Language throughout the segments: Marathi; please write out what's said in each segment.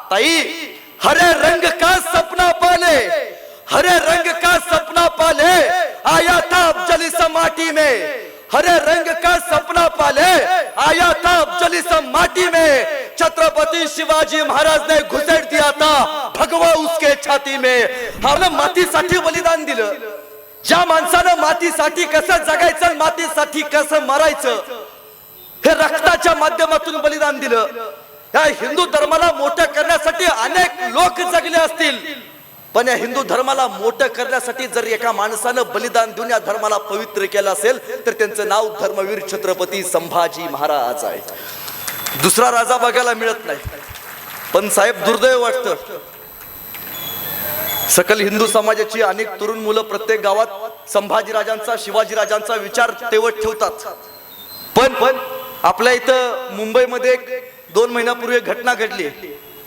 ताई हरे रंग का सपना पाले, हरे रंग का सपना पाले, आया था अफजली सा माटी में, हरे रंग का सपना पाले, आया था अफजली सा माटी में, छत्रपति शिवाजी महाराज ने घुसेड दिया था भगवा उसके छाती में. हमने मातीसाठी बलिदान दिलं. ज्या माणसानं मातीसाठी कसं जगायचं, मातीसाठी कसं मरायचं हे रक्ताच्या माध्यमातून बलिदान दिलं. या हिंदू धर्माला मोठं करण्यासाठी अनेक लोक जगले असतील, पण या हिंदू धर्माला मोठं करण्यासाठी जर एका माणसानं बलिदान देऊन या धर्माला पवित्र केलं असेल तर त्यांचं नाव धर्मवीर छत्रपती संभाजी महाराज आहे. दुसरा राजा बघायला मिळत नाही. पण साहेब दुर्दैव वाटतं, सकल हिंदू समाजाची अनेक तरुण मुलं प्रत्येक गावात संभाजी राजांचा, शिवाजी राजांचा विचार तेवढ ठेवतात. पण आपल्या इथं मुंबईमध्ये 2 महिन्यापूर्वी घटना घडली.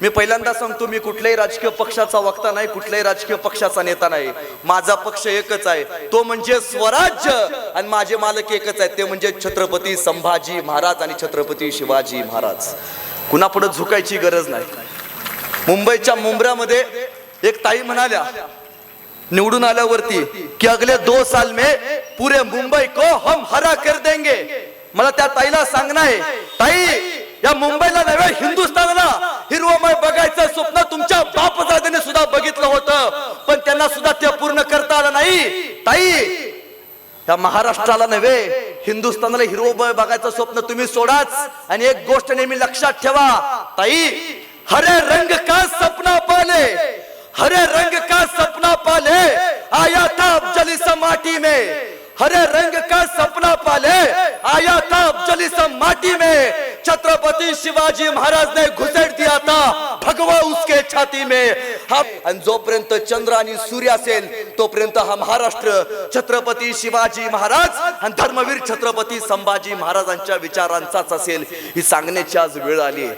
मी पहिल्यांदा सांगतो, मी कुठल्याही राजकीय पक्षाचा वक्ता नाही, कुठल्याही राजकीय पक्षाचा नेता नाही. माझा पक्ष एकच आहे, तो म्हणजे स्वराज्य, आणि माझे मालक एकच आहेत, ते म्हणजे छत्रपती संभाजी महाराज आणि छत्रपती शिवाजी महाराज. कुणापुढे झुकायची गरज नाही. मुंबईच्या मुंब्र्यामध्ये एक ताई म्हणाल्या निवडून आल्यावरती की अगले 2 साल में पूरे मुंबई को हम हरा कर देंगे. मला त्या ताईला सांगणं आहे, ताई या मुंबईला नव्हे हिंदुस्थानला हिरवमय बघायचं स्वप्न तुमच्या बापदादाने सुद्धा बघितलं होतं, पण त्यांना सुद्धा ते पूर्ण करता आलं नाही. ताई या महाराष्ट्राला नव्हे हिंदुस्थानला हिरवमय बघायचं स्वप्न तुम्ही सोडाच. आणि एक गोष्ट नेहमी लक्षात ठेवा ताई, हरे रंग का सपना पाले, हरे रंग का सपना पाले, आया था अफजली सा माटी में, हरे रंग का सपना पाले, आया था अफजली सा माटी में, छत्रपति शिवाजी महाराज ने घुसेड दिया था भगवा उसके छाती में. आणि जोपर्यंत चंद्र आणि सूर्य असेल तोपर्यंत हा महाराष्ट्र छत्रपती शिवाजी महाराज आणि धर्मवीर छत्रपती संभाजी महाराजांच्या विचारांचाच असेल, ही सांगण्याची आज वेळ आली.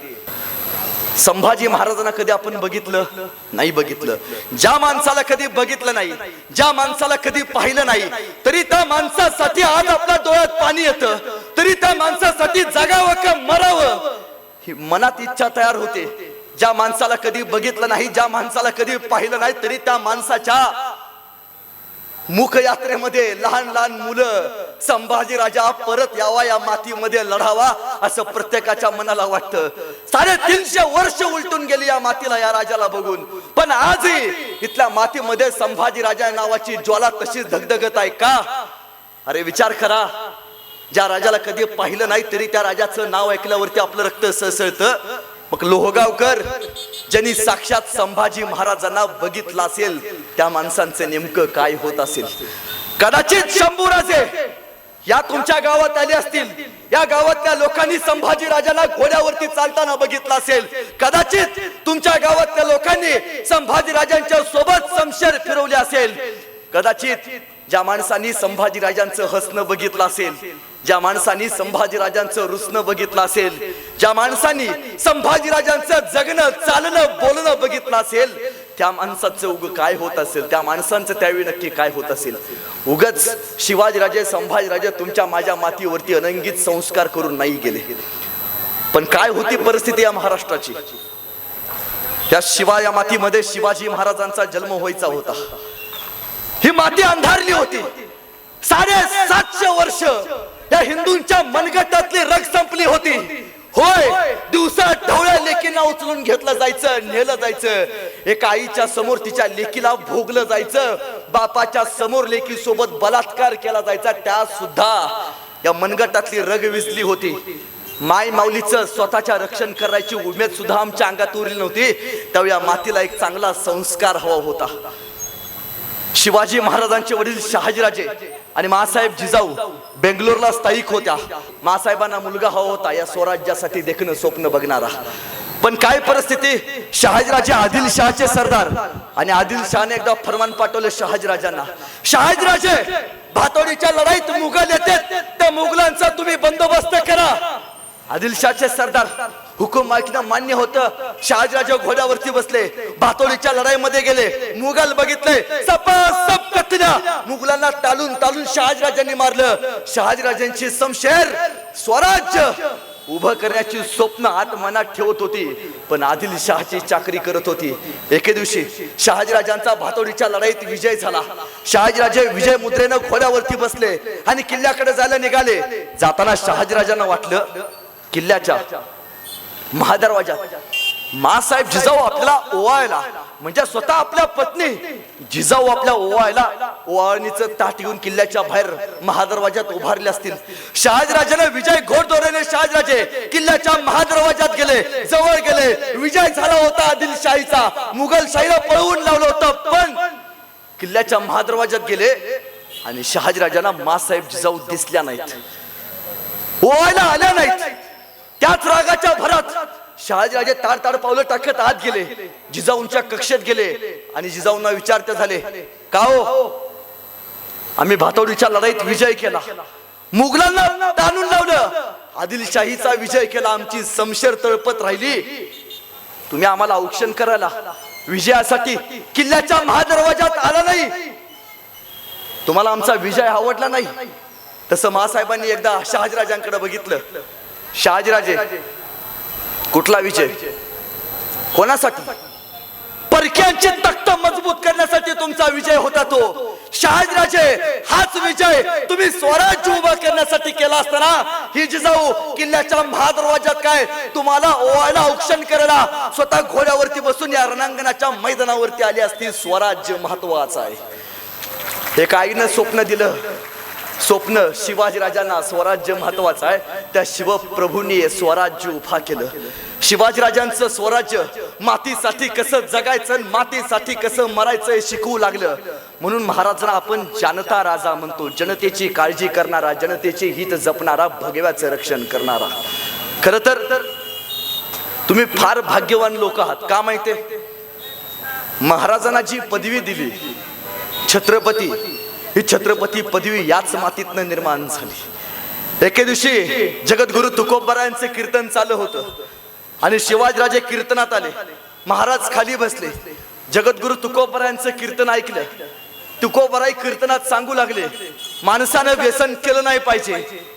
संभाजी महाराजांना कधी आपण बघितलं नाही, बघितलं. ज्या माणसाला कधी बघितलं नाही, ज्या माणसाला कधी पाहिलं नाही, तरी त्या माणसासाठी आज आपल्या डोळ्यात पाणी येतं, तरी त्या माणसासाठी जगावं का मरावं ही मनात इच्छा तयार होते. ज्या माणसाला कधी बघितलं नाही, ज्या माणसाला कधी पाहिलं नाही, तरी त्या माणसाच्या मुख यात्रेमध्ये लहान लहान मुलं संभाजी राजा परत यावा, या मातीमध्ये लढावा असं प्रत्येकाच्या मनाला वाटतं. 350 वर्ष उलटून गेली या मातीला, या राजाला बघून, पण आजही इथल्या मातीमध्ये संभाजी राजा नावाची ज्वाला तशीच धगधगत आहे का? अरे विचार करा, ज्या राजाला कधी पाहिलं नाही तरी त्या राजाचं नाव ऐकल्यावरती आपलं रक्त सळसळतं. मग लोहगावकर ज्यांनी साक्षात संभाजी महाराजांना बघितलं असेल त्या माणसांचं नेमकं काय होत असेल? कदाचित शंभूराजे या तुमच्या गावात आले असतील, या गावातल्या लोकांनी संभाजी राजांना घोड्यावरती चालताना बघितलं असेल. कदाचित तुमच्या गावातल्या लोकांनी संभाजी राजांच्या सोबत शमशेर फिरवले असेल. कदाचित ज्या माणसांनी संभाजी राजांचं हसणं बघितलं असेल, ज्या माणसांनी संभाजी राजांचं रुसणं बघितलं असेल, ज्या माणसांनी संभाजी राजांचं जगणं चालणं बोलणं बघितलं असेल, त्या माणसाचं उग काय होत असेल, त्या माणसांचं त्यावेळी नक्की काय होत असेल? उगच शिवाजीराजे संभाजीराजे तुमच्या माझ्या मातीवरती अनंगित संस्कार करून नाही गेले, पण काय होती परिस्थिती या महाराष्ट्राची? या मातीमध्ये शिवाजी महाराजांचा जन्म व्हायचा होता. ही माती अंधारली होती. 750 वर्ष या हिंदूंच्या मनगटातली रग संपली होती. होय, दिवसा ढवळ्या लेकींना उचलून घेतलं जायचं, नेलं जायचं. एका आईच्या समोर तिच्या लेकीला भोगलं जायचं, बापाच्या समोर लेकी सोबत बलात्कार केला जायचा. त्या सुद्धा या मनगटातली रग विजली होती. माय माऊलीचं स्वतःच्या रक्षण करायची उमेद सुद्धा आमच्या अंगात उरली नव्हती. त्यावेळी या मातीला एक चांगला संस्कार हवा होता. शिवाजी महाराजांचे वडील शहाजीराजे आणि मासाहेब जिजाऊ बेंगलोरला स्थायिक होत्या. मासाहेबांना मुलगा हवा होता या स्वराज्यासाठी देखणं स्वप्न बघणारा. पण काय परिस्थिती, शहाजीराजे आदिलशहाचे सरदार, आणि आदिलशहाने एकदा फरमान पाठवले शहाजीराजांना, शहाजीराजे भातोडीच्या लढाईत मुघल येतात, त्या मुघलांचा तुम्ही बंदोबस्त करा. आदिलशहाचे सरदार हुकूम ऐकणं मान्य होतं. शहाजीराजे घोड्यावरती बसले, भातोडीच्या लढाईमध्ये गेले, मुघल बघितले, सपासप कतल्या, मुघलांना टाळून टाळून शहाजीराजांनी मारलं. शहाजीराजांची शमशेर स्वराज्य उभं करण्याची स्वप्न आत मनात ठेवत होती, पण आदिलशहाची चाकरी करत होती. एके दिवशी शहाजीराजांचा भातोडीच्या लढाईत विजय झाला. शहाजीराजे विजय मुद्रेनं घोड्यावरती बसले आणि किल्ल्याकडे जायला निघाले. जाताना शहाजीराजांना वाटलं किल्ल्याच्या महादरवाजात मासाहेब जिजाऊ आपल्याला ओवाळला, म्हणजे स्वतः आपल्या पत्नी जिजाऊ आपल्या ओवाळला ओवाळणीचं ताट घेऊन किल्ल्याच्या बाहेर महादरवाजात उभारले असतील. शहाजीराजाने विजय घोडदौड्याने शहाजीराजे किल्ल्याच्या महादरवाजात गेले, जवळ गेले. विजय झाला होता आदिलशाहीचा, मुघलशाहीला पळवून लावलं होतं, पण किल्ल्याच्या महादरवाजात गेले आणि शहाजीराजांना मासाहेब जिजाऊ दिसल्या नाहीत, ओवाळला आल्या नाहीत. त्याच रागाच्या भरात शहाजीराजे ताड पावलं टाकत आत गेले, जिजाऊंच्या कक्षेत गेले आणि जिजाऊंना विचारते झाले, का हो, आम्ही भातोडीच्या लढाईत विजय केला, मुघलांना ताणून लावलं, आदिलशाहीचा विजय केला, आमची शमशेर तळपत राहिली, तुम्ही आम्हाला औक्षण करायला विजयासाठी किल्ल्याच्या महादरवाजात आला नाही, तुम्हाला आमचा विजय आवडला नाही. तसं मासाहेबांनी एकदा शहाजीराजांकडे बघितलं. शहाजीराजे, कुठला विजय, कोणासाठी? परक्यांचे तख्त मजबूत करण्यासाठी तुमचा विजय होता तो. शहाजीराजे, हाच विजय तुम्ही स्वराज्य उभा करण्यासाठी केला असताना ही जिजाऊ किल्ल्याच्या महादरवाजात काय तुम्हाला ओवाळला, औक्षण करायला स्वतः घोड्यावरती बसून या रणांगणाच्या मैदानावरती आली असती. स्वराज्य महत्वाचं आहे. एका आईनं स्वप्न दिलं, स्वप्न शिवाजीराजांना स्वराज्य महत्वाचं आहे. त्या शिवप्रभूंनी स्वराज्य उभा केलं. शिवाजीराजांचं स्वराज्य मातीसाठी कसं जगायचं, मातीसाठी कसं मरायचं हे शिकवू लागलं. म्हणून महाराजांना आपण जनता राजा म्हणतो, जनतेची काळजी करणारा, जनतेचे हित जपणारा, भगव्याचं रक्षण करणारा. खरं तर तुम्ही फार भाग्यवान लोक आहात. का माहितीये? महाराजांना जी पदवी दिली छत्रपती, ही छत्रपती पदवी याच मातीतनं निर्माण झाली. एके दिवशी जगद्गुरु तुकोबारायांचे कीर्तन चालू होतं आणि शिवाजीराजे कीर्तनात आले. महाराज खाली बसले. जगद्गुरु तुकोबारायांचं कीर्तन ऐकलं. तुकोबाराई कीर्तनात सांगू लागले, माणसानं व्यसन केलं नाही पाहिजे,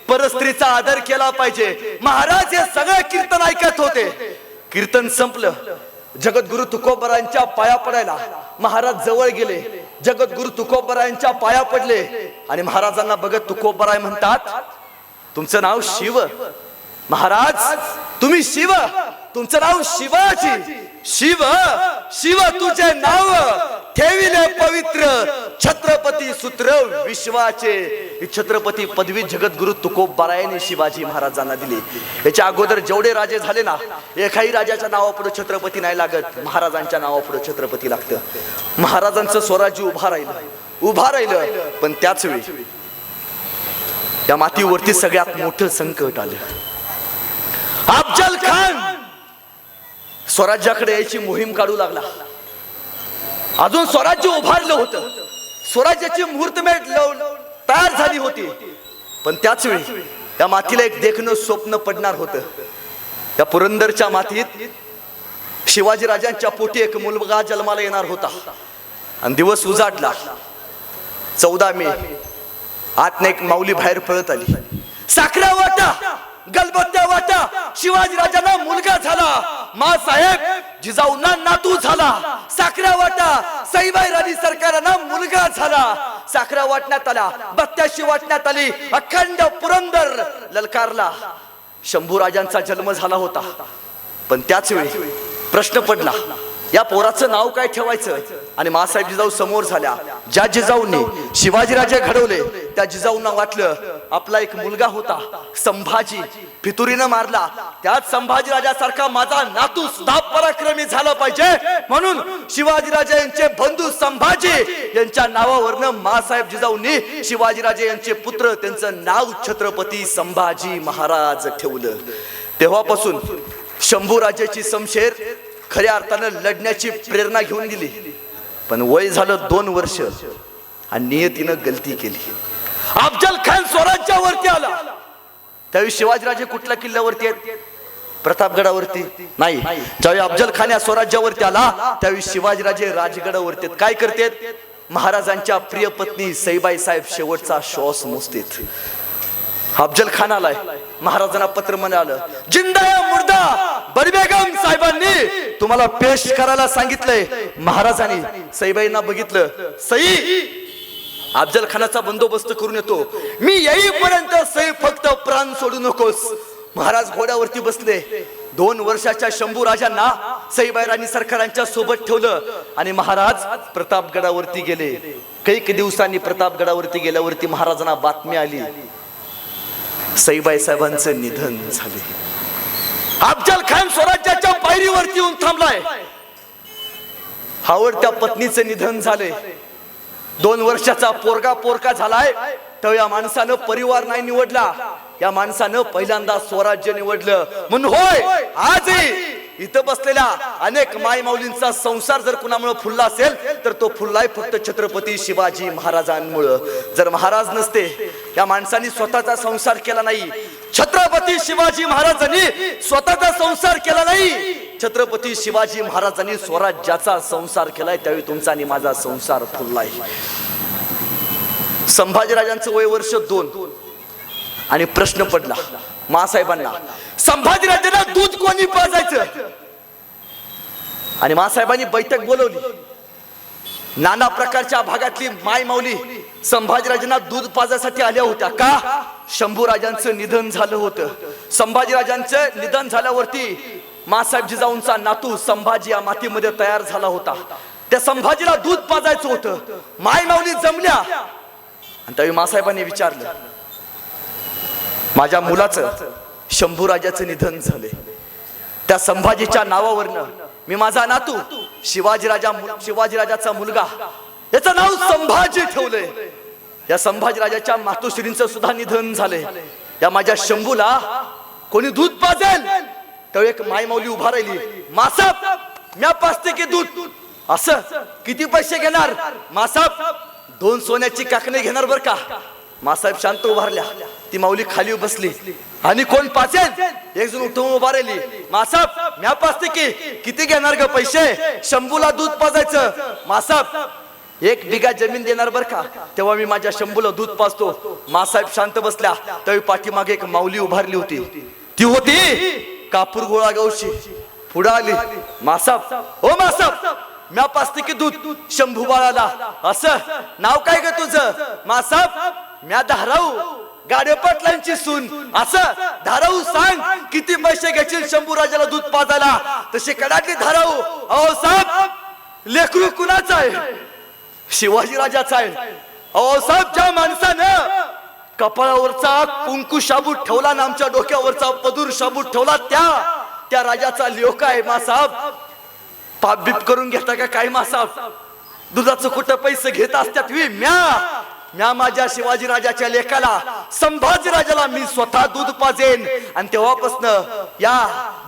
परस्त्रीचा आदर केला पाहिजे. महाराज हे सगळं कीर्तन ऐकत होते. कीर्तन संपलं. जगद्गुरु तुकोबारायांच्या पाया पडायला महाराज जवळ गेले. जगद्गुरु तुकोबारायांच्या पाया पडले आणि महाराजांना बघत तुकोबाराय म्हणतात, तुमचं नाव शिव. महाराज, तुम्ही शिव, तुमचं नाव शिवाजी. शिव, शिव तुझे नाव ठेविले पवित्र, छत्रपती सूत्र विश्वाचे. ही छत्रपती पदवी जगद्गुरु तुकोबारायांनी शिवाजी महाराजांना दिली. याच्या अगोदर जेवढे राजे झाले ना, एकाही राजाच्या नावापुढे छत्रपती नाही लागत, महाराजांच्या नावापुढे छत्रपती लागतं. महाराजांचं स्वराज्य उभा राहिलं. पण त्याच वेळी या मातीवरती सगळ्यात मोठं संकट आलं. अफजल खान स्वराज्याकडे यायची मोहीम काढू लागला. अजून स्वराज्य उभारलं होतं, स्वराज्याची मुहूर्तमेढ तयार झाली होती. पण त्याच वेळी या मातीला एक देखणं स्वप्न पडणार होतं. या पुरंदरच्या मातीत शिवाजी राजांच्या पोटी एक मुलगा जन्माला येणार होता. आणि दिवस उजाडला. 14 मे. आतने एक माऊली बाहेर पळत आली. साखऱ्या वाटा, गलबत्त्या वाटा, शिवाजी राजांना मुलगा झाला. मासाहेब जिजाऊंना नातू झाला. साखऱ्या वाटा, सईबाई राणी सरकारांना मुलगा झाला. साखऱ्या वाटण्यात आल्या, बत्त्याशी वाटण्यात आली. अखंड पुरंदर ललकारला. शंभू राजांचा जन्म झाला होता. पण त्याच वेळी प्रश्न पडला, या पोराचं नाव काय ठेवायचं? आणि मासाहेब जिजाऊ समोर झाल्या. ज्या जिजाऊंनी शिवाजीराजे घडवले त्या जिजाऊंना वाटलं आपला एक मुलगा होता संभाजी, फितुरीनं मारला, त्याच संभाजी राजासारखा माझा नातू सुद्धा पराक्रमी झाला पाहिजे. म्हणून शिवाजीराजे यांचे बंधू संभाजी यांच्या नावावरनं मासाहेब जिजाऊंनी शिवाजीराजे यांचे पुत्र त्यांचं नाव छत्रपती संभाजी महाराज ठेवलं. तेव्हापासून शंभू राजाची शमशेर खऱ्या अर्थानं लढण्याची प्रेरणा घेऊन दिली. पण वय झालं 2 वर्ष आणि नियतीनं गलती केली. अफजल खान स्वराज्यावरती आला. त्यावेळी शिवाजीराजे कुठल्या किल्ल्यावरती आहेत? प्रतापगडावरती नाही. ज्यावेळी अफजल खान या स्वराज्यावरती आला त्यावेळी शिवाजीराजे राजगडावरती काय करतात? महाराजांच्या प्रिय पत्नी सईबाई साहेब शेवटचा श्वास मोजतात. अफजल खान आलाय, महाराजांना पत्र म्हणालं, जिंदा या मुर्दा बरीबेगम साहेबांनी तुम्हाला पेश करायला सांगितलंय. महाराजांनी सईबाईंना बघितलं, सई अफजल खानाचा बंदोबस्त करून येतो, मी येईपर्यंत सई फक्त प्राण सोडू नकोस. महाराज घोड्यावरती बसले. 2 वर्षाच्या शंभू राजांना सईबाईराणी सरकारांच्या सोबत ठेवलं आणि महाराज प्रतापगडावरती गेले. काही दिवसांनी प्रतापगडावरती गेल्यावरती महाराजांना बातमी आली, सईबाई साहेबांचं निधन झाले. अफजल खान स्वराज्याच्या पायरीवरती येऊन थांबलाय. आवडत्या पत्नीचं निधन झाले. 2 वर्षाचा पोरका झालाय. तर या माणसानं परिवार नाही निवडला, या माणसानं पहिल्यांदा स्वराज्य निवडलं. म्हणून होय, आजही इथं बसलेल्या अनेक माय माऊलींचा संसार जर कुणामुळे फुलला असेल तर तो फुललाय फक्त छत्रपती शिवाजी महाराजांमुळे. जर महाराज नसते, या माणसांनी स्वतःचा संसार केला नाही, छत्रपती शिवाजी महाराजांनी स्वतःचा संसार केला नाही, छत्रपती शिवाजी महाराजांनी स्वराज्याचा संसार केलाय. त्यावेळी तुमचा आणि माझा संसार फुललाय. संभाजीराजांचं वय वर्ष 2 आणि प्रश्न पडला मासाहेबांना, संभाजीराजांना दूध कोणी पाजायचं? आणि मासाहेबांनी बैठक बोलवली. नाना प्रकारच्या भागातली माय माऊली संभाजीराजांना दूध पाजायसाठी आल्या होत्या. का? शंभूराजांचं निधन झालं होतं. संभाजीराजांचं निधन झाल्यावरती मासाहेब जिजाऊंचा नातू संभाजी या मातीमध्ये तयार झाला होता. त्या संभाजीला दूध पाजायचं होतं. माय माऊली जमल्या आणि त्यावेळी मासाहेबांनी विचारलं, माझ्या मुलाचं शंभूराजाचं निधन झाले, त्या संभाजीच्या नावावरनं मी माझा नातू शिवाजीराजाचा मुलगा याचं नाव संभाजी ठेवलंय. या संभाजीराजाच्या मातोश्रींचं सुद्धा निधन झाले. या माझ्या शंभूला कोणी दूध पाजेल? त्यावेळी एक माय माऊली उभा राहिली, मासाहेब म्या पाजते की दूध. असं किती पैसे घेणार? मासाहेब 2 सोन्याची काकणे घेणार बर का. मासाहेब शांत उभारल्या. ती माऊली खाली बसली. आणि कोण पाचेल? एक जण उठून उभा राहिली, मासाहेब म्या पाजते की. किती घेणार ग पैसे? शंभूला दूध पाजायचं. मासाहेब 1 बिघा जमीन देणार बर का, तेव्हा मी माझ्या शंभूला दूध पाजतो. मासाहेब शांत बसल्या. त्यावेळी पाठीमागे एक माऊली उभारली होती. ती होती कापूर गोळा गवशी. पुढे आली, मासाहेब ओ मासाहेब म्या पाजते की दूध शंभू बाळाला. असं नाव काय ग तुझं? मासाहेब म्या धाराऊ गाडे पाटलांची सून. असं धाराऊ सांग किती पैसे घेशील शंभूराजाला दूध पाजायला? तशी कडाटली धाराऊ. अहो साहेब लेकरू कुणाचं आहे? शिवाजी राजाचा आहे. अहो साहेब ज्या माणसानं कपाळावरचा कुंकू शाबूत ठेवला ना आमच्या डोक्यावरचा पदूर शाबूत ठेवला त्या राजाचा लेक आहे. मासाहेब पाप बीप करून घेता का काय मासाहेब? दुधाचं कुठं पैसे घेत असतात? म्या माझ्या शिवाजी राजाच्या लेकाला संभाजी राजाला मी स्वतः दूध पाजेन. आणि तेव्हापासून या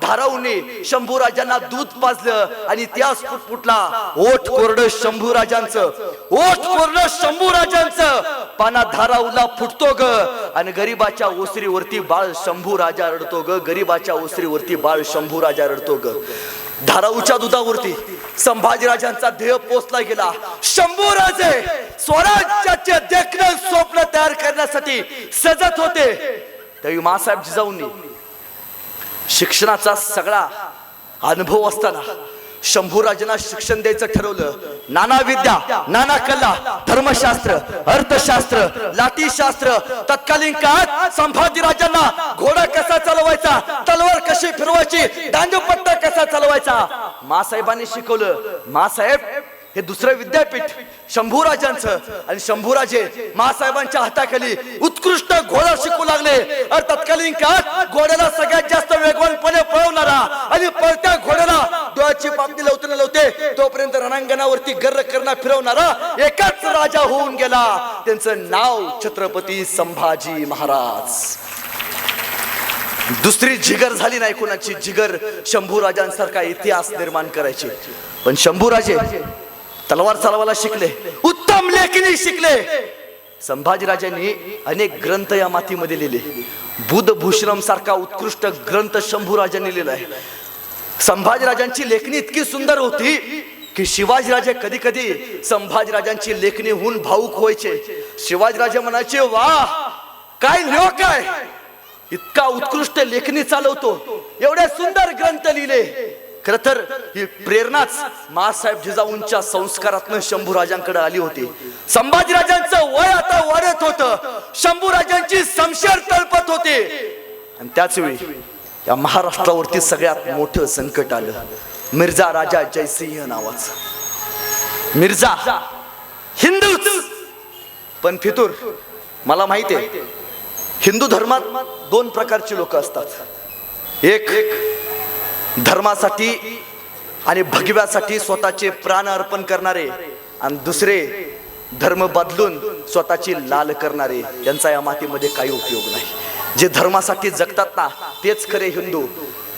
धाराऊने शंभू राजांना दूध पाजलं आणि त्याच फुटफुटला ओठ कोरड शंभू राजांचं. ओठ कोरड शंभू राजांचं पाना धाराऊला फुटतो ग. आणि गरीबाच्या ओसरीवरती बाळ शंभू राजा रडतो ग. गरीबाच्या ओसरीवरती बाळ शंभू राजा रडतो ग. धाराऊच्या दुधावरती संभाजीराजांचा ध्येय पोचला गेला. शंभूराजे स्वराज्याचे देखणे स्वप्न तयार करण्यासाठी सजत होते. त्यावेळी मासाहेब जिजाऊंनी शिक्षणाचा सगळा अनुभव असताना शंभूराजांना शिक्षण द्यायचं ठरवलं. नाना विद्या, नाना कला, धर्मशास्त्र, अर्थशास्त्र, लाठीशास्त्र. तत्कालीन काळात संभाजीराजांना घोडा कसा चालवायचा, तलवार कशी फिरवायची, दांडूपट्टा कसा चालवायचा मासाहेबांनी शिकवलं. मासाहेब हे दुसरं विद्यापीठ शंभूराजांचं. आणि शंभूराजे मासाहेबांच्या हाताखाली उत्कृष्ट घोडा शिकू लागले. आणि तत्कालीन काळात घोड्याला सगळ्यात जास्त वेगवानपणे पळवणारा आणि पळत्या घोड्याला डोळ्याची पापणी लावते न लावते तोपर्यंत रणांगणावरती गर्र करणा फिरवणारा एकाच राजा होऊन गेला. त्यांचं नाव छत्रपती संभाजी महाराज. दुसरी जिगर झाली नाही कोणाची. जिगर शंभूराजांसारखा इतिहास निर्माण करायची. पण शंभूराजे तलवार चालवायला शिकले, उत्तम लेखणी शिकले. संभाजीराजांनी अनेक ग्रंथ या मातीमध्ये लिहिले. बुधभूषणम सारखा उत्कृष्ट ग्रंथ शंभूराजांनी लिहिलाय. संभाजीराजांची लेखणी इतकी सुंदर होती की शिवाजीराजे कधी कधी संभाजीराजांची लेखणी होऊन भावुक व्हायचे. शिवाजीराजे म्हणायचे, वाह काय लोक आहे, इतका उत्कृष्ट लेखणी चालवतो, एवढे सुंदर ग्रंथ लिहिले. खर तर ही प्रेरणाच मासाहेब जिजाऊंच्या संस्कारातनं शंभूराजांकडे आली होती. संभाजीराजांचं वय आता वाढत होतं, शंभूराजांची शमशेर तळपत होते. आणि त्याच वेळी या महाराष्ट्रावरती सगळ्यात मोठं संकट आलं. मिर्झा राजा जयसिंह नावाचं. मिर्झा हिंदूच पण फितूर. मला माहिती आहे हिंदू धर्मात दोन प्रकारची लोक असतात. एक धर्मासाठी आणि भगव्यासाठी स्वतःचे प्राण अर्पण करणारे, आणि दुसरे धर्म बदलून स्वतःची लाल करणारे. यांचा या मातीमध्ये काही उपयोग नाही. जे धर्मासाठी जगतात ना तेच खरे हिंदू.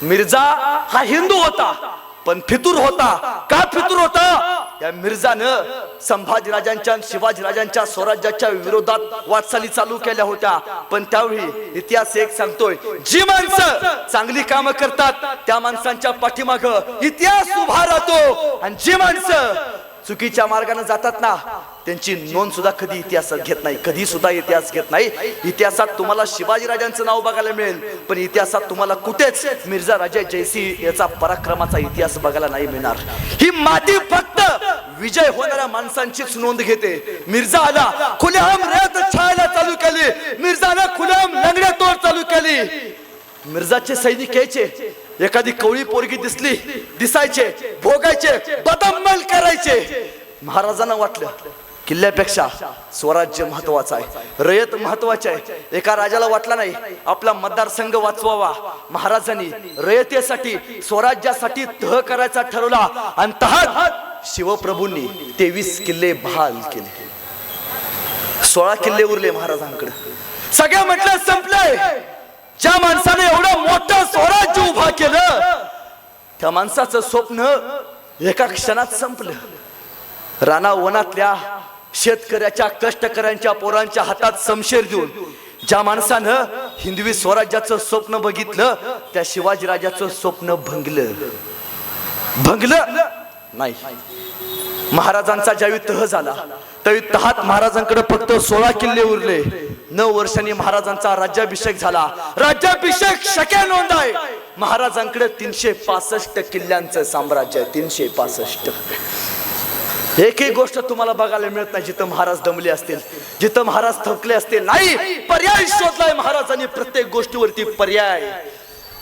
मिर्झा हा हिंदू होता पण फितूर होता. का फितूर होता? या मिर्झानं संभाजीराजांच्या शिवाजीराजांच्या स्वराज्याच्या विरोधात वाटचाली चालू केल्या होत्या. पण त्यावेळी इतिहास एक सांगतोय, जी माणसं चांगली कामं करतात त्या माणसांच्या पाठीमाग इतिहास उभा राहतो, आणि जी माणसं चुकीच्या मार्गाने जातात ना त्यांची नोंद सुद्धा कधी इतिहासात घेत नाही. कधी सुद्धा इतिहास घेत नाही. इतिहासात तुम्हाला शिवाजीराजांचं नाव बघायला मिळेल, पण इतिहासात तुम्हाला कुठेच मिर्झा राजा जयसिंह याचा पराक्रमाचा इतिहास बघायला नाही मिळणार. ही माती फक्त विजय होणाऱ्या माणसांचीच नोंद घेते. मिर्झाला खुलेआम रेत छायला चालू केली, मिर्झाला खुलेआम लंगड्या तोड चालू केली. मिर्झाचे सैनिक यायचे, एखादी कवळी पोरगी दिसायचे, भोगायचे, बदअमल करायचे. महाराजांना वाटलं किल्ल्यापेक्षा स्वराज्य महत्वाचा आहे, रयत महत्वाचे आहे. एका राजाला वाटला नाही आपला मतदारसंघ वाचवावा. महाराजांनी रयतेसाठी स्वराज्यासाठी तह करायचा ठरवला, आणि तहात शिवप्रभूंनी 23 किल्ले बहाल केले. 16 किल्ले उरले महाराजांकडे. सगळं म्हटलं संपलंय. ज्या माणसाने एवढं मोठं स्वराज्य उभा केलं त्या माणसाचं स्वप्न एका क्षणात संपलं. राणा वनातल्या शेतकऱ्याच्या कष्टकऱ्यांच्या पोरांच्या हातात शमशेर देऊन ज्या माणसानं हिंदवी स्वराज्याचं स्वप्न बघितलं त्या शिवाजीराजाचं स्वप्न भंगलं नाही. महाराजांचा ज्यावेळी तह झाला त्यावेळी तहात महाराजांकडे फक्त 16 किल्ले उरले. 9 वर्षांनी महाराजांचा राज्याभिषेक झाला. राज्याभिषेक शक्य नोंद आहे. महाराजांकडे 365 किल्ल्यांचं साम्राज्य आहे. 365. एकही गोष्ट तुम्हाला बघायला मिळत नाही जिथं महाराज दमले असतील, जिथं महाराज थकले असतील. नाही, पर्याय शोधलाय महाराजांनी प्रत्येक गोष्टीवरती पर्याय.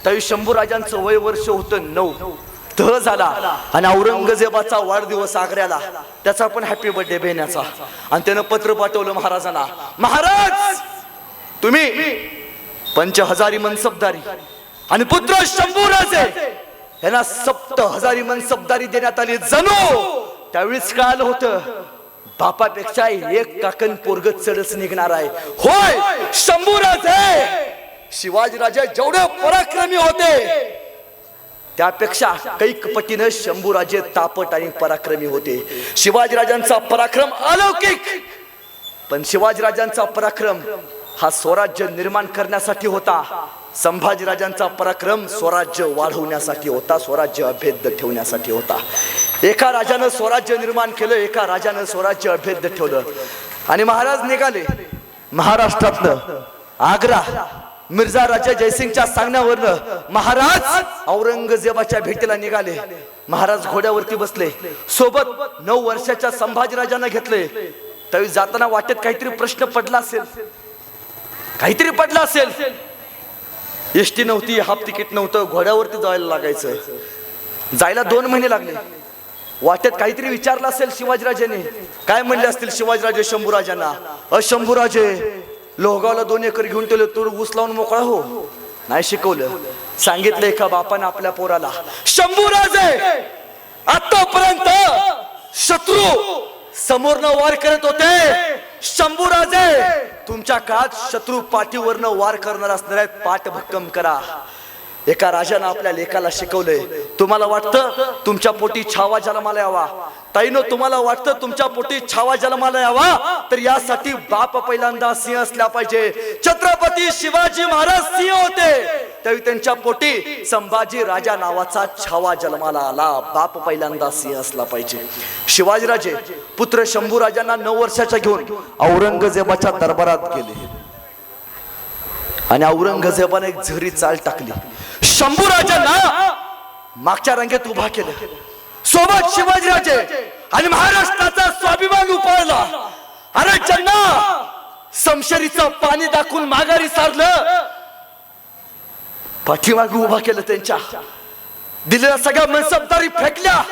त्यावेळी शंभूराजांचं वय वर्ष होतं 9. तह झाला आणि औरंगजेबाचा वाढदिवस आग्र्याला. त्याचा पण हॅपी बर्थडे बहिण्याचा. आणि त्यानं पत्र पाठवलं महाराजांना, महाराज तुम्ही 5000 मनसबदारी आणि पुत्र शंभूराजे यांना 7000 मनसबदारी देण्यात आली. जणू त्यावेळीच कळालं होतं बापापेक्षा एक काकण पोरग चढच निघणार आहे. होय, शंभूराजे शिवाजीराजे जेवढे पराक्रमी होते त्यापेक्षा कैक पटीने शंभूराजे तापट आणि पराक्रमी होते. शिवाजीराजांचा पराक्रम अलौकिक, पण शिवाजीराजांचा पराक्रम हा स्वराज्य निर्माण करण्यासाठी होता. संभाजीराजांचा पराक्रम स्वराज्य वाढवण्यासाठी होता, स्वराज्य अभेद्य ठेवण्यासाठी होता. एका राजानं स्वराज्य निर्माण केलं, एका राजानं स्वराज्य अभेद्य ठेवलं. आणि महाराज निघाले महाराष्ट्रातलं आग्रा. मिर्झा राजा जयसिंगच्या सांगण्यावरनं महाराज औरंगजेबाच्या भेटीला निघाले. महाराज घोड्यावरती बसले, सोबत 9 वर्षाच्या संभाजीराजांना घेतले. त्यावेळी जाताना वाटेत काहीतरी प्रश्न पडला असेल, काहीतरी पडला असेल. एसटी नव्हती, हाफ तिकीट नव्हतं, घोड्यावरती जायला लागायचं. जायला 2 महिने लागले. वाटेत काहीतरी विचारलं असेल शिवाजीराजांनी. काय म्हणले असतील शिवाजीराजे शंभूराजांना, शंभूराजे लोहगावला 2 एकर घेऊन ठेवले, तू ऊस लावून मोकळा हो. नाही शिकवलं. सांगितलं एका बापानं आपल्या पोराला, शंभूराजे आतापर्यंत शत्रू समोरनं वार करत होते, शंभूराजे तुमच्या काळात शत्रू पाठीवरनं वार करणार असणार आहेत, पाठ भक्कम करा. एका राजानं आपल्या लेकाला शिकवलंय, तुम्हाला वाटतं तुमच्या पोटी छावा जन्माला यावा, ताईनो तुम्हाला वाटतं तुमच्या पोटी छावा जन्माला यावा, तर यासाठी बाप पहिल्यांदा सिंह असला पाहिजे. छत्रपती शिवाजी महाराज सिंह होते, त्यावेळी त्यांच्या पोटी संभाजी राजा नावाचा छावा जन्माला आला. बाप पहिल्यांदा सिंह असला पाहिजे. शिवाजीराजे पुत्र शंभूराजांना 9 वर्षाच्या घेऊन औरंगजेबाच्या दरबारात गेले. आणि औरंगजेबाने एक झरी चाल टाकली. शंभूराजांना मागच्या रांगेत उभा केलं, सोबत शिवाजीराजे आणि महाराष्ट्राचा स्वाभिमान उपाळला. अरे ज्यांना समशेरीचं पाणी दाखवून माघारी सारलं, पाठीमागे उभा केलं, त्यांच्या दिल्लीला सगळ्या मनसबदारी फेकल्या.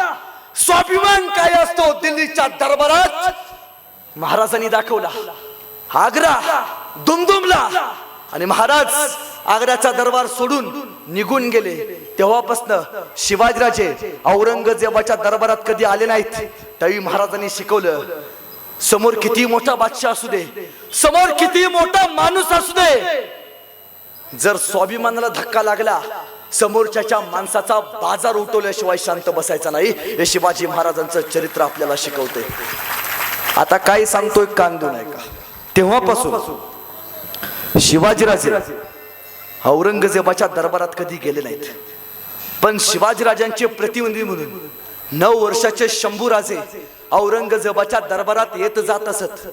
स्वाभिमान काय असतो दिल्लीच्या दरबारात महाराजांनी दाखवला. आग्रा दुमदुमला आणि महाराज आग्र्याचा दरबार सोडून निघून गेले. तेव्हापासून शिवाजीराजे औरंगजेबाच्या दरबारात कधी आले नाहीत. त्यावेळी महाराजांनी शिकवलं, समोर किती मोठा बादशाह असू दे, समोर किती मोठा माणूस असू दे, जर स्वाभिमानाला धक्का लागला, समोरच्या माणसाचा बाजार उठवल्याशिवाय शांत बसायचा नाही. हे शिवाजी महाराजांचं चरित्र आपल्याला शिकवते. आता काय सांगतोय कान देऊ नये का. तेव्हापासून शिवाजीराजे औरंगजेबाच्या दरबारात कधी गेले नाहीत. पण शिवाजीराजांचे प्रतिनिधी म्हणून 9 वर्षाचे शंभूराजे औरंगजेबाच्या दरबारात येत जात असत.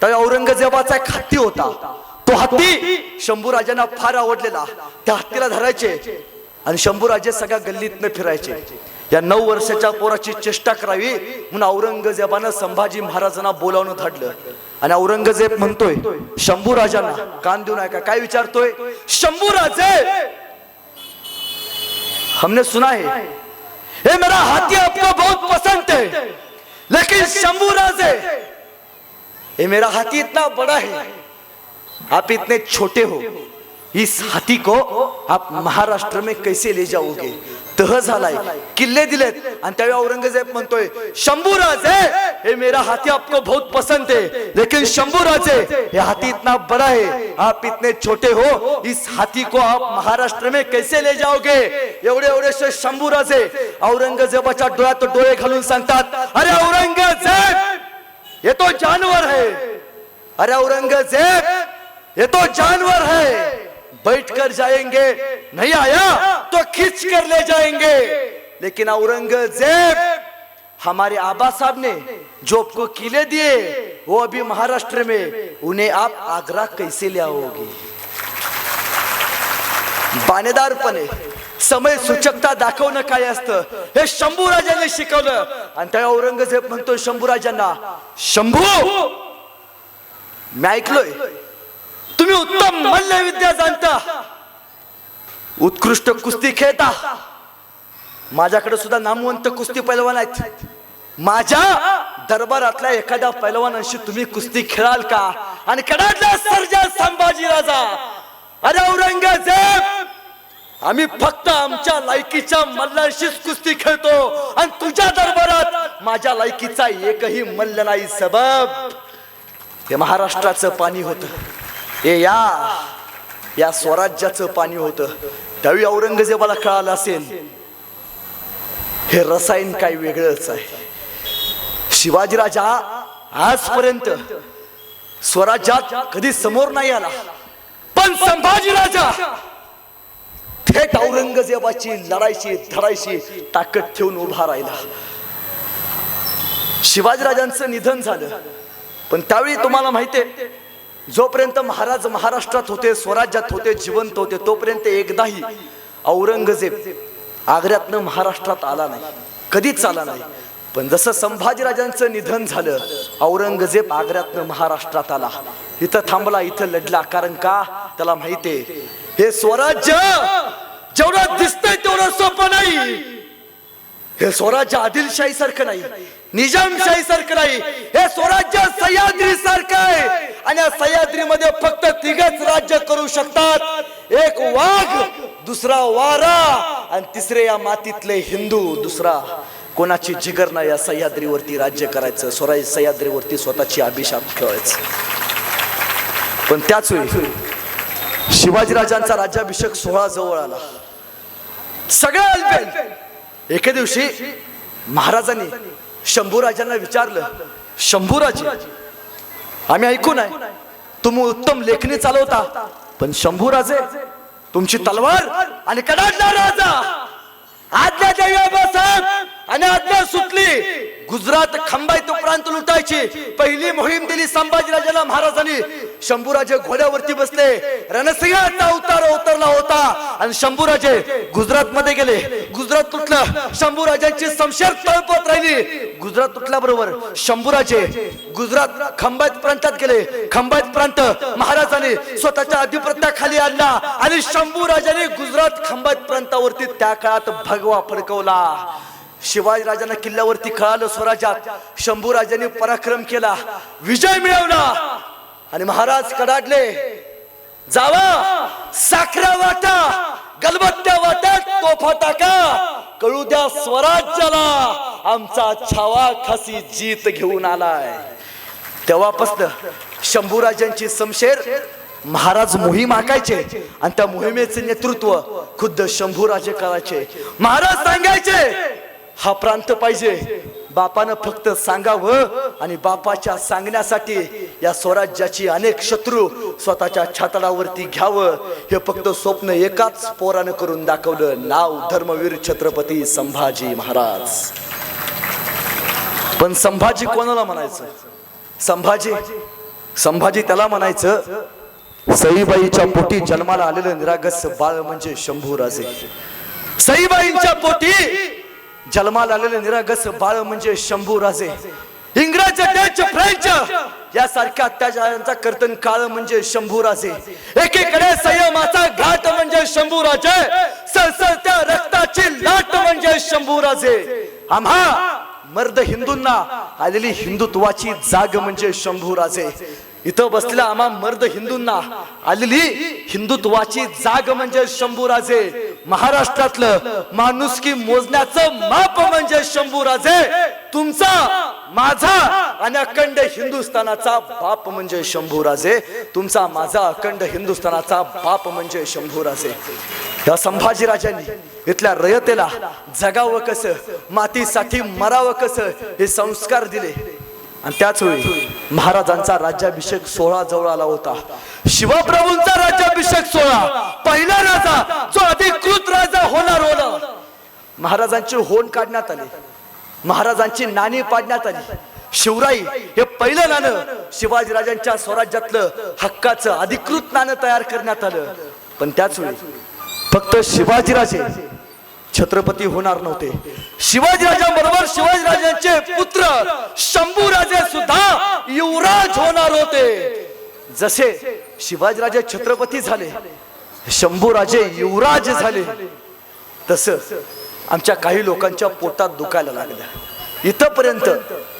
तर औरंगजेबाचा एक हत्ती होता. तो हत्ती शंभूराजांना फार आवडलेला. त्या हत्तीला धरायचे आणि शंभूराजे सगळ्या गल्लीतनं फिरायचे. या 9 वर्षाच्या पोराची चेष्टा करावी म्हणून औरंगजेबानं संभाजी महाराजांना बोलावून धाडलं. आणि औरंगजेब म्हणतोय शंभूराजांना, कान देऊ नका, काय विचारतोय, शंभूराजे हमने सुना है ये मेरा हाथी आपको बहुत पसंद है, लेकिन शंभूराजे ये मेरा हाथी इतना बड़ा है, आप इतने छोटे हो, इस हाथी को आप महाराष्ट्र में कैसे ले जाओगे. तह झालाय, किल्ले दिलेत. आणि त्यावेळी औरंगजेब म्हणतोय शंभूराजे हे मेरा हाथी आपको बहुत पसंद है, लेकिन शंभूराजे ये हाथी इतना बड़ा है, आप इतने छोटे हो, इस हाथी को आप महाराष्ट्र में कैसे ले जाओगे. एवढे शंभूराजे औरंगजेबाच्या डोळ्यात डोळे घालून सांगतात, अरे औरंगजेब ये तो जानवर है, अरे औरंगजेब ये तो जानवर है, बैठ कर जाएंगे, नहीं आया तो खींच कर ले जाएंगे. लेकिन औरंगजेब हमारे आबा साहब ने जो आपको किले दिए वो अभी महाराष्ट्र में, उन्हें आप आगरा कैसे ले आओगे. बाणेदारपणे समय सूचकता दाखवणं काय असतं हे शंभूराजांनी शिकवलं. आणि त्या औरंगजेब म्हणतो शंभूराजांना, शंभू मी ऐकलोय तुम्ही उत्तम मल्लविद्या जाणता, उत्कृष्ट कुस्ती खेळता. माझ्याकडे सुद्धा नामवंत कुस्ती पैलवान आहेत. माझ्या दरबारातल्या एखाद्या पैलवानाशी तुम्ही कुस्ती खेळाल का. आणि कडाडला सर्जा संभाजी राजा, अरे औरंगजेब आम्ही फक्त आमच्या लायकीच्या मल्लांशीच कुस्ती खेळतो आणि तुझ्या दरबारात माझ्या लायकीचा एकही मल्ल नाही. सबब हे महाराष्ट्राचं पाणी होतं, हे या स्वराज्याचं पाणी होतं. त्यावेळी औरंगजेबाला कळालं असेल हे रसायन काय वेगळंच आहे. शिवाजीराजा आजपर्यंत स्वराज्यात कधी समोर नाही आला, पण संभाजीराजा थेट औरंगजेबाची लढायची धडायची ताकद ठेवून उभा राहिला. शिवाजीराजांचं निधन झालं, पण त्यावेळी तुम्हाला माहितीये जोपर्यंत महाराज महाराष्ट्रात होते, स्वराज्यात होते, जिवंत होते, तोपर्यंत एकदाही औरंगजेब आग्र्यातनं महाराष्ट्रात आला नाही, कधीच आला नाही. पण जसं संभाजीराजांचं निधन झालं, औरंगजेब आग्र्यातनं महाराष्ट्रात आला, इथं थांबला, इथं लढला. कारण का, त्याला माहितीये हे स्वराज्य जेवढं दिसतंय तेवढं सोपं नाही. हे स्वराज्य आदिलशाही सारखं नाही, निजामशाही सारखं नाही. हे स्वराज्य सह्याद्री सारखं आहे. आणि या सह्याद्रीमध्ये फक्त 3च राज्य करू शकतात, एक वाघ, दुसरा वारा आणि तिसरे या मातीतले हिंदू. दुसरा कोणाची जिगर नाही या सह्याद्रीवरती राज्य करायचं, स्वराज्य सह्याद्रीवरती स्वतःची अभिशाप खेळायचं. पण त्याच वेळी शिवाजीराजांचा राज्याभिषेक सोहळा जवळ आला. सगळं अल्पेल. एके दिवशी महाराजांनी शंभूराजांना विचारलं, शंभूराजे आम्ही ऐकून आहे तुम्ही उत्तम लेखणी चालवता, पण शंभूराजे तुमची तलवार आणि कडाडला राजा आज्ञा देवी बाबासाहेब आणि आज्ञा सुटली, गुजरात खंबाईत प्रांत लुटायची पहिली मोहीम दिली संभाजीराजाला महाराजांनी. शंभूराजे घोड्यावरती बसले, रणसिंहाचा अवतार उतरला होता आणि शंभूराजे गुजरात मध्ये गेले. गुजरात तुटलं, शंभूराजांची शमशेर तळपत राहिली. गुजरात तुटल्याबरोबर शंभूराजे गुजरात खंबाईत प्रांतात गेले. खंबाईत प्रांत महाराजांनी स्वतःच्या अधिपत्याखाली आणला आणि शंभूराजांनी गुजरात खंबाईत प्रांतावरती त्या काळात भगवा फडकवला. शिवाजी राजांना किल्ल्यावरती कळालं स्वराज्यात. शंभूराजांनी पराक्रम केला, विजय मिळवला आणि महाराज कडाडले, जावा साखरा वाटा, गलबत्त्या वाटत तोफा टाका, कळू द्या स्वराज्याला आमचा छावा खासी जीत घेऊन आलाय. तेव्हापासून शंभूराजांची शमशेर महाराज मोहीम आखायचे आणि त्या मोहिमेचे नेतृत्व खुद्द शंभूराजे करायचे. महाराज सांगायचे हा प्रांत पाहिजे, बापानं फक्त सांगावं आणि बापाच्या सांगण्यासाठी या स्वराज्याची अनेक शत्रू स्वतःच्या छातडावरती घ्यावं हे फक्त स्वप्न एकाच पोरानं करून दाखवलं, नाव धर्मवीर छत्रपती संभाजी महाराज. पण संभाजी कोणाला म्हणायचं? संभाजी त्याला म्हणायचं सईबाईच्या पोटी जन्माला आलेलं निरागस बाळ म्हणजे शंभूराजे. सईबाईंच्या पोटी जन्माला आलेलं निरागस बाळ म्हणजे शंभूराजे. इंग्रज, डच, फ्रेंच यासारख्या अत्याचारांचा कर्तन काळ म्हणजे शंभूराजे. एकीकडे संयमाचा घाट म्हणजे शंभूराजे, सळसळत्या रक्ताची लाट म्हणजे शंभूराजे. आम्हा मर्द हिंदूंना आलेली हिंदुत्वाची जाग म्हणजे शंभूराजे. इथं बसलेल्या आम्हा मर्द हिंदूंना आलेली हिंदुत्वाची जाग म्हणजे शंभूराजे. महाराष्ट्रातलं माणुसकी मोजण्याचं माप म्हणजे शंभूराजे. तुमचा, माझा आणि अखंड हिंदुस्थानाचा बाप म्हणजे शंभूराजे. तुमचा, माझा अखंड हिंदुस्थानाचा बाप म्हणजे शंभूराजे. या संभाजीराजांनी इथल्या रयतेला जगावं कसं, मातीसाठी मरावं कसं हे संस्कार दिले. आणि त्याच वेळी महाराजांचा राज्याभिषेक सोहळा जवळ आला होता. शिवप्रभूंचा राज्याभिषेक सोहळा, पहिला राजा जो अधिकृत राजा होणार होता. महाराजांची होण काढण्यात आली, महाराजांची नाणी पाडण्यात आली. शिवराई हे पहिलं नाणं शिवाजीराजांच्या स्वराज्यातलं हक्काचं अधिकृत नाणं तयार करण्यात आलं. पण त्याच वेळी फक्त शिवाजीराजे छत्रपती होणार नव्हते, शिवाजीराजांबरोबर शिवाजीराजांचे पुत्र शंभूराजे सुद्धा युवराज होणार होते. जसे शिवाजीराजे छत्रपती झाले, शंभूराजे युवराज झाले, तसं आमच्या काही लोकांच्या पोटात दुखायला लागलं. इथपर्यंत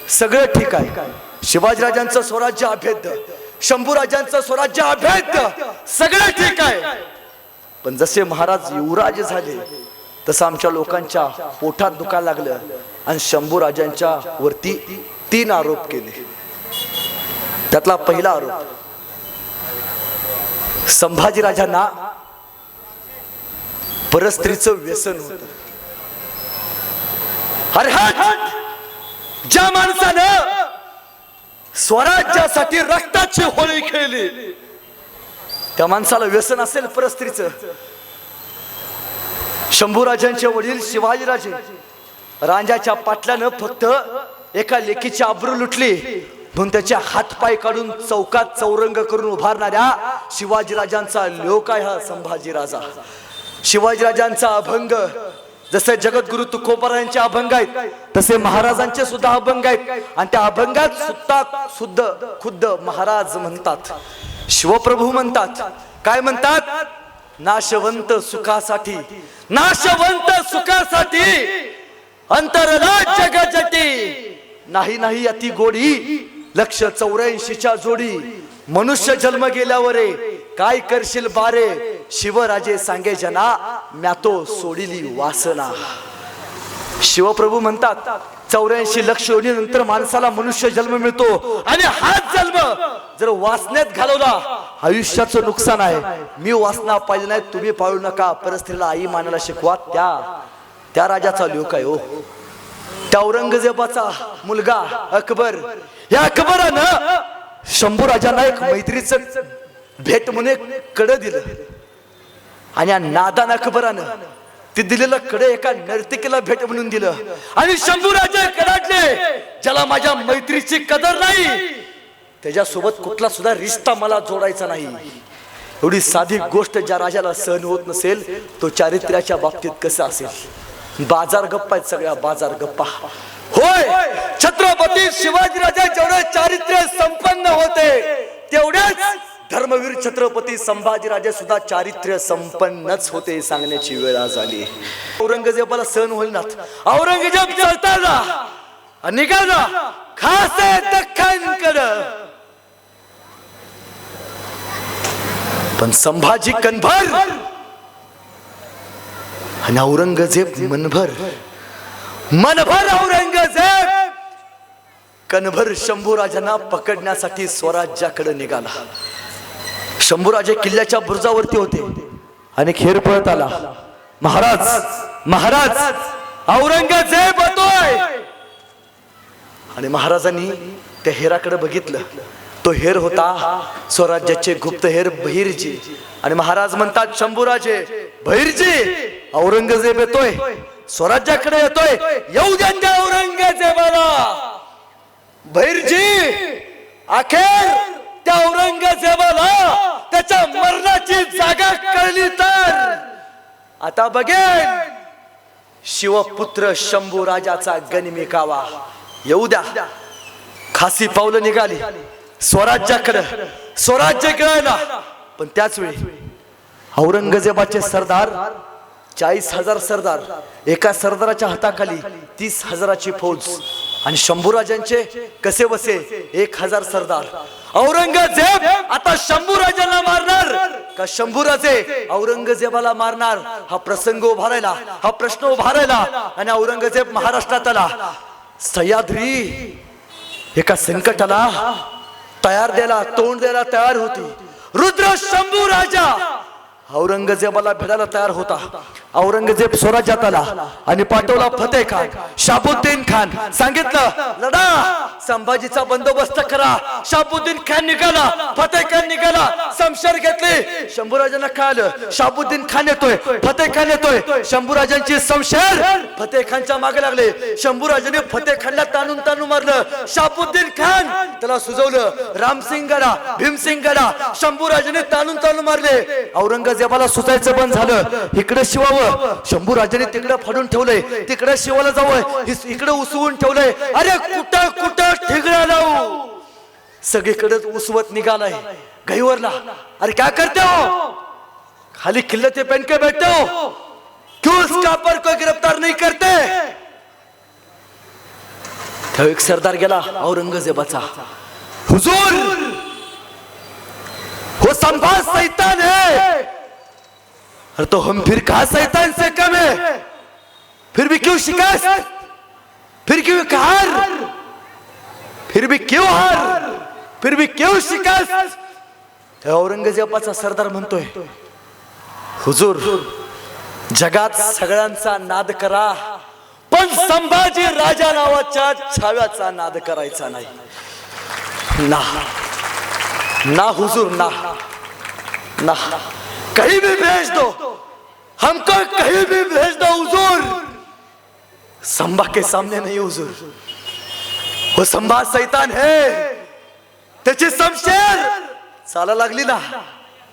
सगळं ठीक आहे, शिवाजीराजांचं स्वराज्य अभेद्य, शंभूराजांचं स्वराज्य अभेद्य, सगळं ठीक आहे. पण जसे महाराज युवराज झाले तसं आमच्या लोकांच्या पोटात दुखायला लागलं आणि शंभूराजांच्या वरती 3 आरोप केले. त्यातला पहिला आरोप, संभाजीराजांना परस्त्रीचं व्यसन होतं. अरे ज्या माणसानं स्वराज्यासाठी रक्ताची होळी खेळली त्या माणसाला व्यसन असेल परस्त्रीचं. शंभूराजांचे वडील शिवाजीराजे रांजाच्या पाटलानं फक्त एका लेकीची आबरू लुटली म्हणून त्याचे हातपाय काढून चौकात चौरंग करून उभारणाऱ्या शिवाजीराजांचा लोक आहे हा संभाजीराजा. शिवाजीराजांचा अभंग जसे जगद्गुरु तुकोबारायांचे अभंग आहेत तसे महाराजांचे सुद्धा अभंग आहेत. आणि त्या अभंगात सुद्धा खुद्द महाराज म्हणतात, शिवप्रभू म्हणतात, काय म्हणतात? नाशवंत सुखासाठी, नाशवंत सुखासाठी अंतरराज्य गजटी, नाही नाही अति गोडी 184च्या जोडी. मनुष्य जन्म गेल्यावर काय करशील बारे, शिवराजे सांगे जना म्या तो सोडिली वासना. शिवप्रभू म्हणतात 84 लक्ष योनीनंतर माणसाला मनुष्य जन्म मिळतो आणि हाच जन्म जर वासनेत घालवला आयुष्याचं नुकसान आहे. मी वासना पाहिजे नाही, तुम्ही पाळू नका, परस्त्रीला आई मानायला शिकवा. त्या राजाचा लोक आहे हो. त्या औरंगजेबाचा मुलगा अकबर, या अकबरानं शंभूराजांना एक मैत्रीचं भेट म्हणून एक कडं दिलं आणि या नादान अकबरानं ते दिलेलं कडे एका नर्तकीला भेट म्हणून दिलं आणि शंभूराजे कडाडले. ज्याला माझ्या मैत्रीची कदर नाही त्याच्यासोबत कुठला सुद्धा रिश्ता मला जोडायचा नाही. एवढी साधी गोष्ट ज्या राजाला सहन होत नसेल तो चारित्र्याच्या बाबतीत कसा असेल. बाजार गप्पा आहेत सगळ्या, बाजार गप्पा. होय, छत्रपती शिवाजीराजे जेवढे चारित्र्य संपन्न होते तेवढेच धर्मवीर छत्रपती संभाजीराजे सुद्धा चारित्र्य संपन्नच होते सांगण्याची वेळ आज आली. औरंगजेबाला सहन होईना. औरंगजेब चालता निघाला खास दख्खनकडं, पण संभाजी कणभर आणि औरंगजेब मनभर. मनभर औरंगजेब, कणभर शंभूराजांना पकडण्यासाठी स्वराज्याकडे निघाला. शंभूराजे किल्ल्याच्या बुरुजावरती होते आणि खेर पळत आला. महाराज महाराज औरंगजेब होतोय. आणि महाराजांनी त्या हेराकडे बघितलं. तो हेर होता स्वराज्याचे गुप्तहेर बहिर्जी. आणि महाराज म्हणतात शंभूराजे बहिर्जी औरंगजेब येतोय, स्वराज्याकडे येतोय, येऊ द्या औरंगजेबाला. बहिर्जी अखेर त्या औरंगजेबाला त्याच्या मरणाची जागा कळली तर आता बघेन शिवपुत्र शंभूराजाचा गनिमिकावा. येऊ द्या. खासी पावलं निघाली स्वराज्याकडे, स्वराज्य गिळायला. पण त्याच वेळी औरंगजेबाचे सरदार 40,000 सरदार, एका सरदाराच्या हाताखाली 30,000ची फौज. आणि शंभूराजांचे कसे बसे 1,000 सरदार. औरंगजेब आता शंभूराजांना मारणार का शंभूराजे औरंगजेबाला मारणार हा प्रसंग उभा राहिला, हा प्रश्न उभा राहिला. आणि औरंगजेब महाराष्ट्रात आला. सह्याद्री एका संकटाला तयार द्यायला, तोंड द्यायला तयार होती. रुद्र शंभू राजा औरंगजेबाला भिडायला तयार होता. औरंगजेब स्वराज्यात आला आणि पाठवला फतेह खान, शाबुद्दीन खान. सांगितलं लढा, संभाजीचा बंदोबस्त करा. शाबुद्दीन खान निघाला, फतेह खान निघाला. समशेर घेतले. शंभूराजांना कळालं शाबुद्दीन खान येतोय, फतेह खान येतोय. शंभूराजांची समशेर फतेह खानच्या मागे लागले. शंभूराजांनी फतेह खानला ताणून ताणून मारलं. शाबुद्दीन खान त्याला सुजवलं. रामसिंगला, भीमसिंगला शंभूराजांनी ताणून ताणून मारले. औरंगजेबाला सुचायचं बंद झालं. इकडे शिवावं शंभूराजांनी तिकडे फाडून ठेवलंय, तिकडे शिवाला जावं इकडे उसवून ठेवलंय. अरे कुठं कुठं ठिगळा लावू, सगळीकडे उसवत निघालाय गहीवरला. अरे क्या करते हो, खाली किल्ले ते पहन के बैठते हो, क्यों उस कापर को गिरफ्तार नहीं करते. एक सरदार गेला औरंगजेबाचा, हुजूर वो संभाज शैतान है. अरे तो हम फिर कहा शैतान से कम है, फिर भी क्यों शिकस्त, फिर क्यों हार, फिर भी क्यों हार, फिर भी क्यों शिकस्त. औरंगजेबाचा सरदार म्हणतोय हुजूर जगात सगळ्यांचा नाद करा पण संभाजी राजा नावाच्या छाव्याचा नाद करायचा नाही. ना ना हुजूर ना ना, कहीं भी भेज दो हमको, कहीं भी भेज दो हुजूर, संभा के सामने नहीं हुजूर. वो संभा शैतान है, त्याची समशेर चाला लागली ना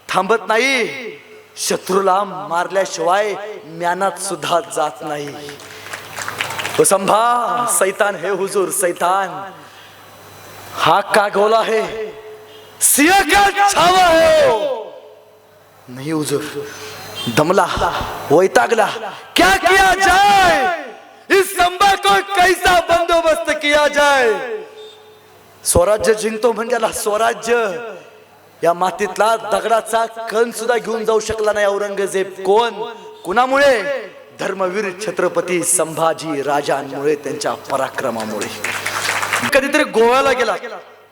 थांबत नाही. शत्रूला मारल्याशिवाय म्यानात सुद्धा जात नाही. वो संभा शैतान है हुजूर, शैतान. हा कागोला है, सिंह का छावा है. नहीं हुजूर, दमला, वैतागला. क्या किया जाए, इस संभा को कैसा बंदोबस्त किया जाए. स्वराज्य जिंकतो म्हणजे स्वराज्य या मातीतला दगडाचा कण सुद्धा घेऊन जाऊ शकला नाही औरंगजेब. कोण, कुणामुळे, धर्मवीर छत्रपती संभाजी राजांमुळे, त्यांच्या पराक्रमामुळे. कधीतरी गोव्याला गेला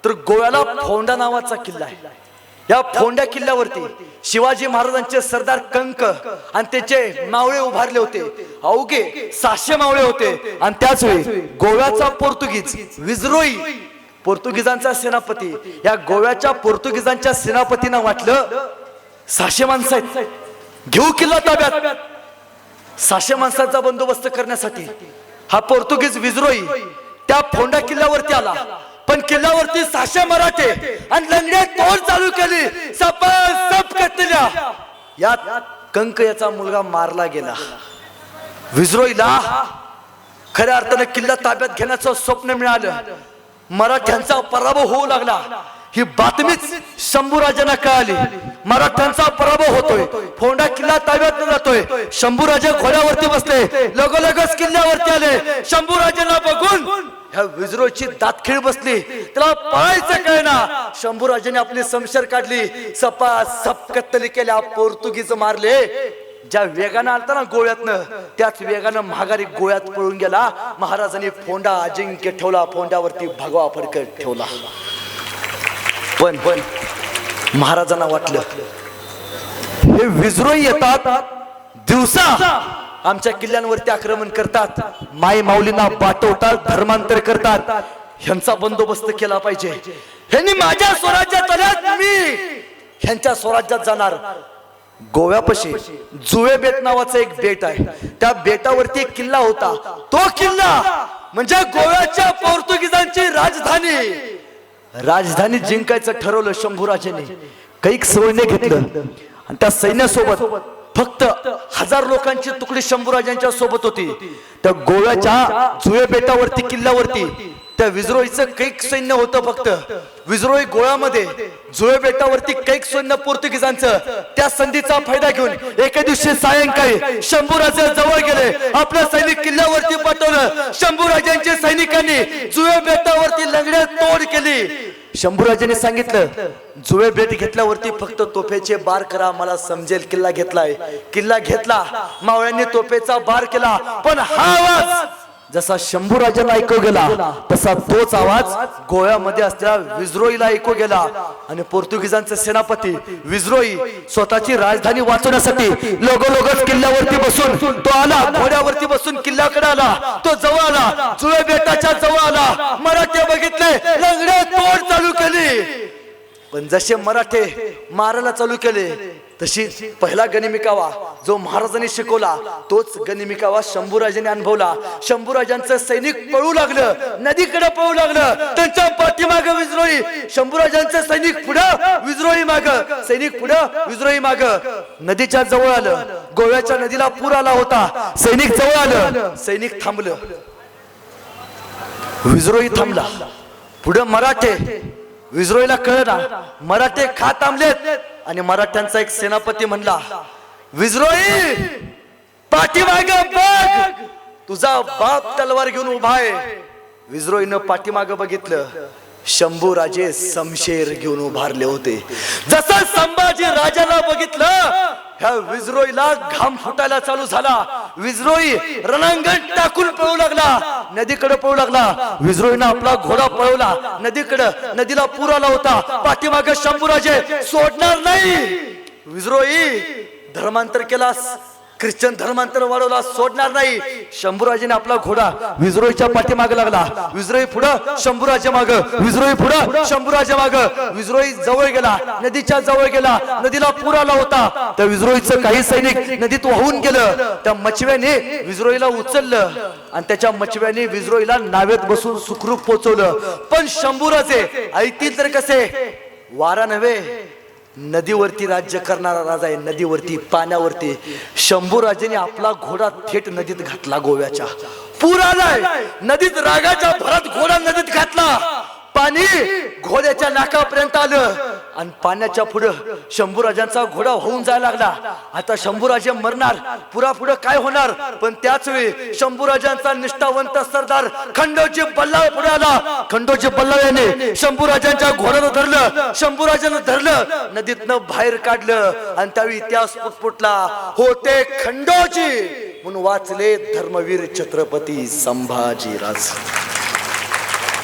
तर गोव्याला फोंडा नावाचा किल्ला आहे. या फोंड्या किल्ल्यावरती शिवाजी महाराजांचे सरदार कंक आणि त्याचे मावळे उभारले होते. अवघे 600 मावळे होते. आणि त्याच वेळी गोव्याचा पोर्तुगीज विजरोई, पोर्तुगीजांचा सेनापती, या गोव्याच्या पोर्तुगीजांच्या सेनापतींना वाटलं 600 माणसं आहेत, घेऊ किल्ला ताब्यात. 600 माणसांचा बंदोबस्त करण्यासाठी हा पोर्तुगीज विजरोई त्या फोंडा किल्ल्यावरती आला, पण किल्ल्यावरती 600 मराठे आणि लंगडे तोड चालू केली, सप कटल्या. यात कंक याचा मुलगा मारला गेला. विजरोईला खऱ्या अर्थाने किल्ला ताब्यात घेण्याचं स्वप्न मिळालं. मराठ्यांचा पराभव होऊ लागला. ही बातमीच शंभूराजांना कळाली. मराठ्यांचा पराभव होतोय, फोंडा किल्ला ताब्यात जातोय. शंभूराजे घोड्यावरती बसले, लगोलगच किल्ल्यावरती आले. शंभूराजांना बघून ह्या विजरोईची दातखिळ बसली, त्याला पळायचं कळेना. शंभूराजांनी आपली समशेर काढली, सप कत्तली केल्या, पोर्तुगीज मारले. ज्या वेगानं आलता ना गोव्यातनं, त्याच वेगानं महागारी गोव्यात पळून गेला. महाराजांनी फोंडा अजिंक्य ठेवला, फोंड्यावरती भगवा फडकत ठेवला. पण महाराजांना वाटलं हे विजरोई येतात दिवसा, आमच्या किल्ल्यांवरती आक्रमण करतात, माई माऊलींना पाठवतात, धर्मांतर करतात. ह्यांचा बंदोबस्त केला पाहिजे. ह्यांनी माझ्या स्वराज्यात आल्यात, मी ह्यांच्या स्वराज्यात जाणार. गोव्यापाशी जुवे बेट नावाचं एक बेट आहे. त्या बेटावरती एक किल्ला होता. तो किल्ला म्हणजे गोव्याच्या पोर्तुगीजांची राजधानी जिंकायचं ठरवलं शंभूराजांनी. कैक सैन्य घेतलं आणि त्या सैन्यासोबत फक्त 1000 लोकांची तुकडी शंभूराजांच्या सोबत होती. त्या गोव्याच्या जुवे बेटावरती किल्ल्यावरती त्या विजरोईचं कैक सैन्य होतं फक्त. विजरोई गोव्यामध्ये, जुवे बेटावरती कैक सैन्य पोर्तुगीजांचं. त्या संधीचा फायदा घेऊन एके दिवशी सायंकाळी शंभूराजे जवळ गेले, आपलं सैनिक किल्ल्यावरती पाठवलं. शंभूराजांच्या सैनिकांनी जुवे बेटावरती लंगडे तोड केली. शंभूराजांनी सांगितलं, जुवे बेट घेतल्यावरती फक्त तोफेचे बार करा, मला समजेल किल्ला घेतलाय. किल्ला घेतला, मावळ्यांनी तोफेचा बार केला. पण हा आवाज जसा शंभूराजांना ऐकू गेला, तसा तोच आवाज गोव्यामध्ये असलेल्या विजरोईला ऐकू गेला. आणि पोर्तुगीजांचे सेनापती विजरोई स्वतःची राजधानी वाचवण्यासाठी लगोलगच किल्ल्यावरती बसून तो आला, घोड्यावरती बसून किल्ल्याकडे आला. तो जवळ आला, जुवे बेटाच्या जवळ आला. मराठे बघितले, लंगडे तोड चालू केली. पण जसे मराठे मारायला चालू केले, तशी पहिला गनिमिकावा जो महाराजांनी शिकवला, तोच गनिमिकावा शंभूराजांनी अनुभवला. शंभूराजांचं सैनिक पळू लागलं, नदीकडे पळू लागलं. त्यांच्या पाठीमाग विजरोई, शंभूराजांचं सैनिक पुढं, विजरोई माग, सैनिक पुढं, विजरोई माग. नदीच्या जवळ आलं, गोव्याच्या नदीला पूर आला होता. सैनिक जवळ आलं, सैनिक थांबलं, विजरोई थांबला. पुढं मराठे, विजरोईला कळना, मराठे का थांबलेत. आणि मराठ्यांचा एक सेनापती म्हणला, विजरोई पाठीमाग बघ, तुझा बाप तलवार घेऊन उभा आहे. विजरोईनं पाठीमाग बघितलं, शंभूराजे समशेर घेऊन उभारले होते. जसं संभाजी राजाला बघितलं, ह्या विजरोईला घाम फुटायला चालू झाला. विजरोई रणांगण टाकून पळू लागला, नदीकडे पळू लागला. विजरोईनं आपला घोडा पळवला नदीकडे. नदीला पूर आला होता. पाठीमागे शंभूराजे सोडणार नाही. विजरोई धर्मांतर केलास, ख्रिश्चन धर्मांतर वाढवला, सोडणार नाही. शंभूराजेने आपला घोडा विजरोईच्या पाठीमागे लागला. विजरोई पुढं, शंभूराजे माग, विजरोई पुढं, शंभूराजे माग. विजरोई जवळ गेला, नदीच्या जवळ गेला. नदीला पूर आला होता. त्या विजरोईचं काही सैनिक नदीत वाहून गेलं. त्या मचव्याने विजरोईला उचललं आणि त्याच्या मचव्याने विजरोईला नावेत बसून सुखरूप पोहोचवलं. पण शंभूराजे ऐकतील तर कसे, वारा नव्हे, नदीवरती राज्य करणारा राजा आहे, नदीवरती, पाण्यावरती. शंभूराजेने आपला घोडा थेट नदीत घातला. गोव्याच्या पूर आलाय, नदीत रागाच्या भरात घोडा नदीत घातला. पाणी घोड्याच्या नाकापर्यंत आलं आणि पाण्याच्या पुढं शंभूराजांचा घोडा होऊन जायला लागला. आता शंभूराजे मरणार, पुढे काय होणार. पण त्याच वेळी शंभूराजांचा निष्ठावंत सरदार खंडोजी बल्लाळ पुढे आला. खंडोजी बल्लाळ याने शंभूराजांच्या घोड्यानं धरलं, शंभूराजानं धरलं, नदीतनं बाहेर काढलं. आणि त्यावेळी इतिहास पुटपुटला, होते खंडोजी म्हणून वाचले धर्मवीर छत्रपती संभाजीराज.